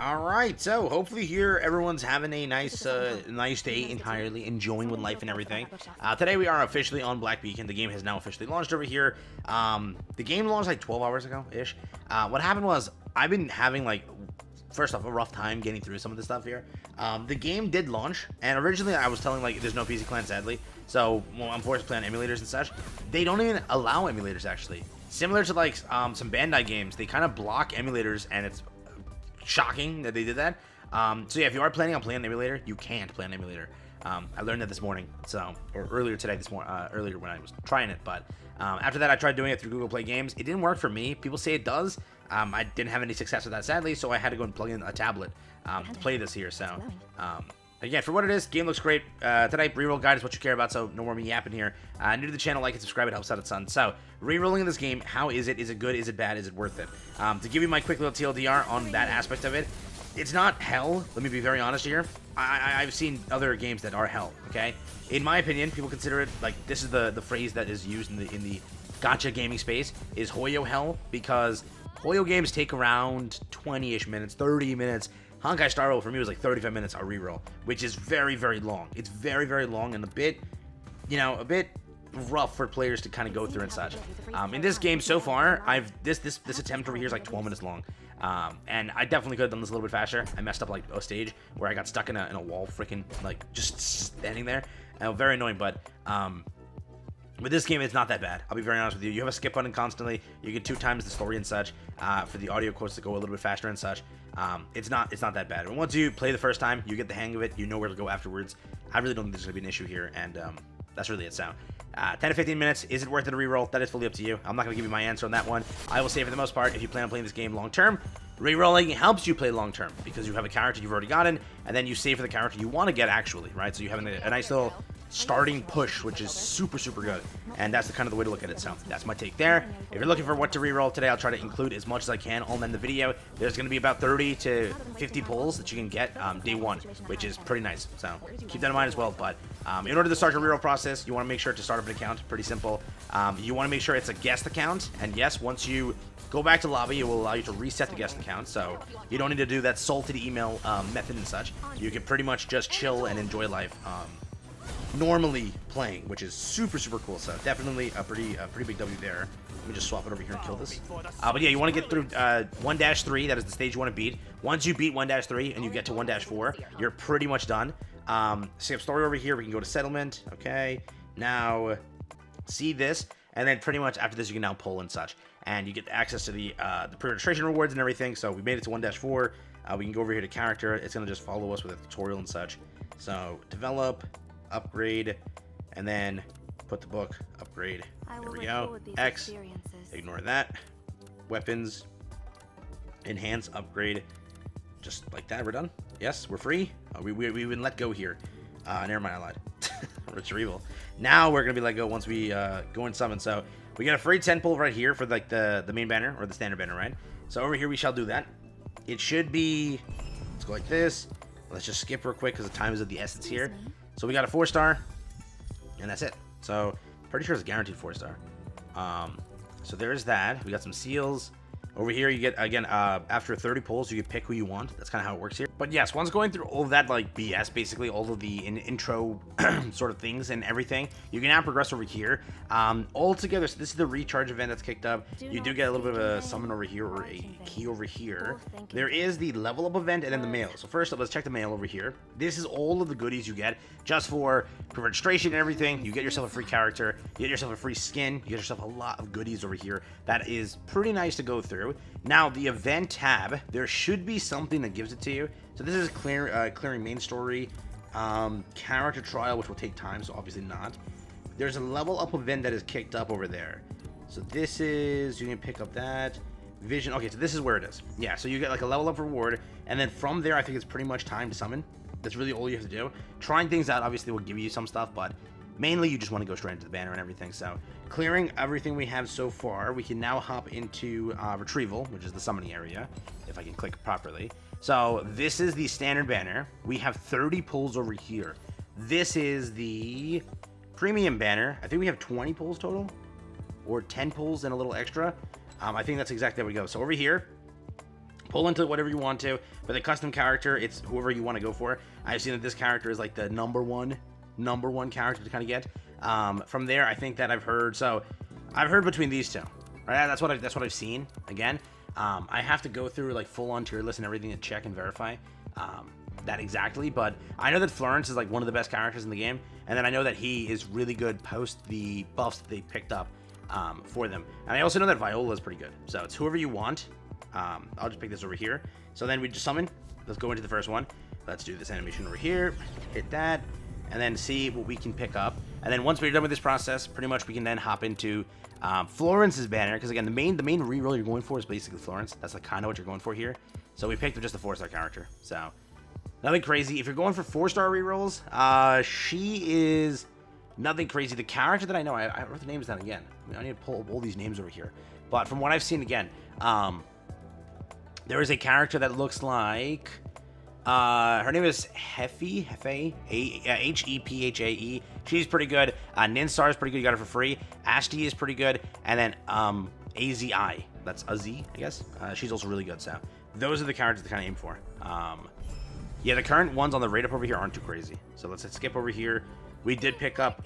All right, so hopefully here everyone's having a nice day, entirely enjoying with life and everything. Today we are officially on Black Beacon. The game has now officially launched over here. The game launched like 12 hours ago ish. What happened was I've been having like, first off, a rough time getting through some of the stuff here. The game did launch, and originally I was telling like there's no PC clan, sadly, so well, I'm forced to play on emulators and such. They don't even allow emulators actually. Similar to like some Bandai games, they kind of block emulators, and it's shocking that they did that. So yeah, if you are planning on playing an emulator, you can't play an emulator. I learned that this morning, or earlier today, earlier when I was trying it. But after that, I tried doing it through Google Play Games. It didn't work for me. People say it does. I didn't have any success with that, sadly, so I had to go and plug in a tablet to play this here. So again, for what it is, game looks great. Today, reroll guide is what you care about, so no more me yapping here. New to the channel, like and subscribe, it helps out a ton. So, rerolling in this game, how is it? Is it good? Is it bad? Is it worth it? To give you my quick little TLDR on that aspect of it, it's not hell. Let me be very honest here. I've seen other games that are hell, okay? In my opinion, people consider it, like, this is the phrase that is used in the gacha gaming space, is Hoyo hell, because Hoyo games take around 20-ish minutes, 30 minutes. Honkai Star Rail for me was like 35 minutes on reroll, which is very, very long. It's very, very long and a bit rough for players to kind of go through and such. In this game so far, this attempt over here is like 12 minutes long, and I definitely could have done this a little bit faster. I messed up like a stage where I got stuck in a wall, freaking like just standing there. Very annoying, but with this game, it's not that bad. I'll be very honest with you. You have a skip button constantly. You get 2 times the story and such. For the audio quotes to go a little bit faster and such. It's not that bad. And once you play the first time, you get the hang of it. You know where to go afterwards. I really don't think there's gonna be an issue here, and that's really it. So, 10 to 15 minutes. Is it worth it a reroll? That is fully up to you. I'm not gonna give you my answer on that one. I will say for the most part, if you plan on playing this game long term, rerolling helps you play long term because you have a character you've already gotten, and then you save for the character you want to get actually, right? So you have a nice little starting push, which is super, super good, and that's the kind of the way to look at it. So that's my take there. If you're looking for what to reroll today, I'll try to include as much as I can on the video. There's going to be about 30 to 50 pulls that you can get day 1, which is pretty nice. So keep that in mind as well. But in order to start your reroll process, you want to make sure to start up an account. Pretty simple. You want to make sure it's a guest account, and yes, once you go back to lobby, it will allow you to reset the guest account, so you don't need to do that salted email method and such. You can pretty much just chill and enjoy life normally playing, which is super, super cool. So definitely a pretty big W there. Let me just swap it over here and kill this. But yeah, you want to get through 1-3. That is the stage you want to beat. Once you beat 1-3 and you get to 1-4, you're pretty much done. Skip story over here. We can go to settlement. Okay. Now, see this, and then pretty much after this, you can now pull and such, and you get access to the pre-registration rewards and everything. So we made it to 1-4. We can go over here to character. It's gonna just follow us with a tutorial and such. So develop, upgrade, and then put the book, upgrade. There we go. X, ignore that. Weapons, enhance, upgrade, just like that. We're done. Yes, we're free. We've been let go here. Never mind, I lied. Retrieval. Now we're gonna be let go once we go and summon. So we got a free 10 pull right here for like the main banner or the standard banner, right? So over here we shall do that. It should be, let's go like this. Let's just skip real quick because the time is of the essence here. So we got a 4-star, and that's it. So pretty sure it's guaranteed 4-star. So there's that. We got some seals. Over here, you get, again, after 30 pulls, you can pick who you want. That's kind of how it works here. But yes, once going through all of that, like, BS, basically, all of the intro sort of things and everything, you can now progress over here. All together, so this is the recharge event that's kicked up. You do get a little bit of a summon over here, or a key over here. There is the level up event and then the mail. So first up, let's check the mail over here. This is all of the goodies you get just for registration and everything. You get yourself a free character, you get yourself a free skin, you get yourself a lot of goodies over here. That is pretty nice to go through. Now, the event tab, there should be something that gives it to you. So this is clearing main story, character trial, which will take time, so obviously not. There's a level up event that is kicked up over there. So this is, you can pick up that. Vision, okay, so this is where it is. Yeah, so you get like a level up reward, and then from there, I think it's pretty much time to summon. That's really all you have to do. Trying things out obviously will give you some stuff, but mainly you just want to go straight into the banner and everything. So clearing everything we have so far, we can now hop into retrieval, which is the summoning area, if I can click properly. So this is the standard banner. We have 30 pulls over here. This is the premium banner. I think we have 20 pulls total, or 10 pulls and a little extra. I think that's exactly how we go. So over here, pull into whatever you want to. For the custom character, it's whoever you want to go for. I've seen that this character is like the number one character to kind of get. From there, I think that I've heard between these two, right? That's what I've seen. Again, I have to go through like full on tier list and everything to check and verify that exactly. But I know that Florence is like one of the best characters in the game, and then I know that he is really good post the buffs that they picked up for them. And I also know that Viola is pretty good. So it's whoever you want. I'll just pick this over here. So then we just summon. Let's go into the first one. Let's do this animation over here. Hit that. And then see what we can pick up. And then once we're done with this process, pretty much we can then hop into Florence's banner. Because again, the main reroll you're going for is basically Florence. That's like kind of what you're going for here. So we picked up just a 4-star character. So nothing crazy. If you're going for 4-star rerolls, she is nothing crazy. The character that I know, I wrote the names down again. I need to pull all these names over here. But from what I've seen again, there is a character that looks like her name is Hefe, Hephae. She's pretty good. Ninstar is pretty good. You got her for free. Ashti is pretty good. And then AZI. That's a Z, I guess. She's also really good. So those are the characters to kind of aim for. Yeah, the current ones on the rate up over here aren't too crazy. So let's skip over here. We did pick up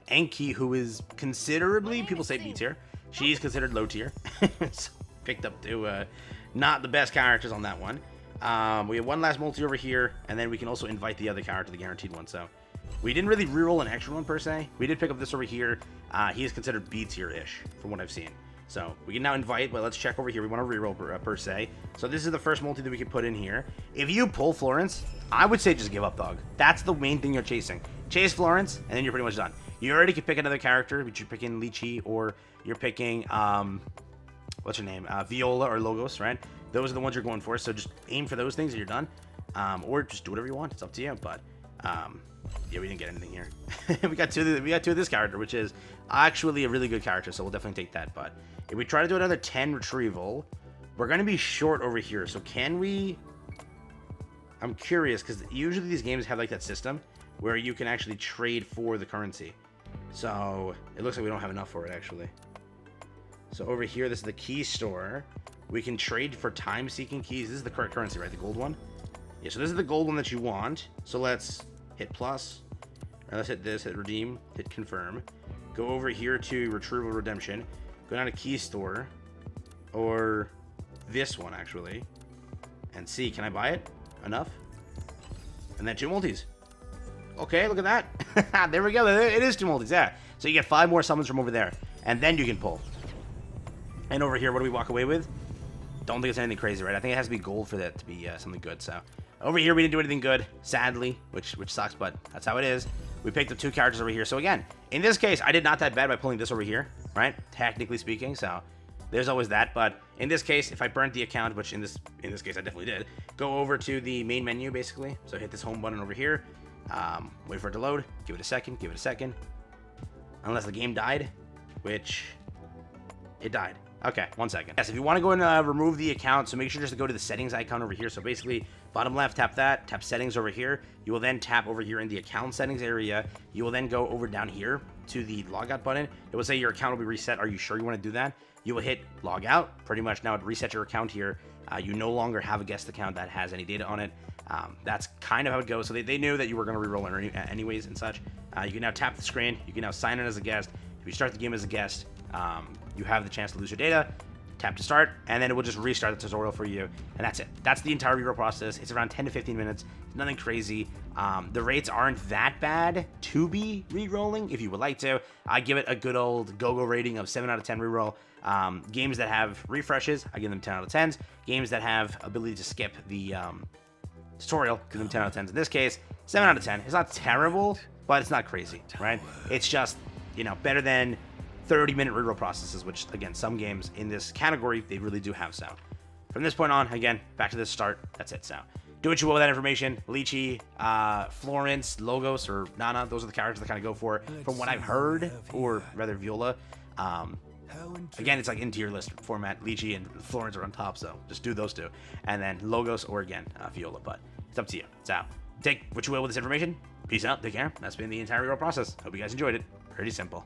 Enki, who is considerably, people say B tier. She's considered low tier. So picked up to not the best characters on that one. We have one last multi over here, and then we can also invite the other character, the guaranteed one. So we didn't really reroll an extra one per se. We did pick up this over here. He is considered B tier-ish from what I've seen. So we can now invite, but let's check over here. We want to reroll per se. So this is the first multi that we can put in here. If you pull Florence, I would say just give up, dog. That's the main thing you're chasing. Chase Florence, and then you're pretty much done. You already could pick another character, but you're picking Lychee, or you're picking, what's her name? Viola or Logos, right? Those are the ones you're going for. So just aim for those things and you're done. Or just do whatever you want. It's up to you. But yeah, we didn't get anything here. we got two of this character, which is actually a really good character. So we'll definitely take that. But if we try to do another 10 retrieval, we're going to be short over here. So can we? I'm curious, because usually these games have like that system where you can actually trade for the currency. So it looks like we don't have enough for it actually. So over here, this is the key store. We can trade for time-seeking keys. This is the correct currency, right? The gold one? Yeah, so this is the gold one that you want. So let's hit plus. Let's hit this, hit redeem, hit confirm. Go over here to retrieval redemption. Go down to key store. Or this one, actually. And see, can I buy it? Enough? And then 2 multis. Okay, look at that. There we go. It is 2 multis, yeah. So you get 5 more summons from over there. And then you can pull. And over here, what do we walk away with? Don't think it's anything crazy, right? I think it has to be gold for that to be something good. So over here, we didn't do anything good, sadly, which sucks, but that's how it is. We picked up 2 characters over here. So again, in this case, I did not that bad by pulling this over here, right? Technically speaking, so there's always that. But in this case, if I burnt the account, which in this case I definitely did, go over to the main menu basically. So hit this home button over here. Wait for it to load. Give it a second. Give it a second. Unless the game died, which it died. Okay, 1 second. Yes, if you want to go and remove the account, so make sure just to go to the settings icon over here. So basically, bottom left, tap that, tap settings over here. You will then tap over here in the account settings area. You will then go over down here to the logout button. It will say your account will be reset. Are you sure you want to do that? You will hit log out. Pretty much now it resets your account here. You no longer have a guest account that has any data on it. That's kind of how it goes. So they knew that you were going to reroll anyways and such. You can now tap the screen. You can now sign in as a guest. If you start the game as a guest, you have the chance to lose your data. Tap to start, and then it will just restart the tutorial for you, and that's it. That's the entire reroll process. It's around 10 to 15 minutes. Nothing crazy. The rates aren't that bad to be rerolling. If you would like to, I give it a good old go-go rating of 7 out of 10 reroll. Games that have refreshes, I give them 10 out of 10s. Games that have ability to skip the tutorial, give them 10 out of 10s. In this case, 7 out of 10. It's not terrible, but it's not crazy, right? It's just, better than 30-minute reroll processes, which, again, some games in this category, they really do have. So from this point on, again, back to the start, that's it. So do what you will with that information. Lychee, Florence, Logos, or Nana, those are the characters that kind of go for, from what I've heard, or rather Viola. Again, it's like in tier list format. Lychee and Florence are on top, so just do those 2. And then Logos, or again, Viola, but it's up to you. So take what you will with this information. Peace out, take care. That's been the entire reroll process. Hope you guys enjoyed it. Pretty simple.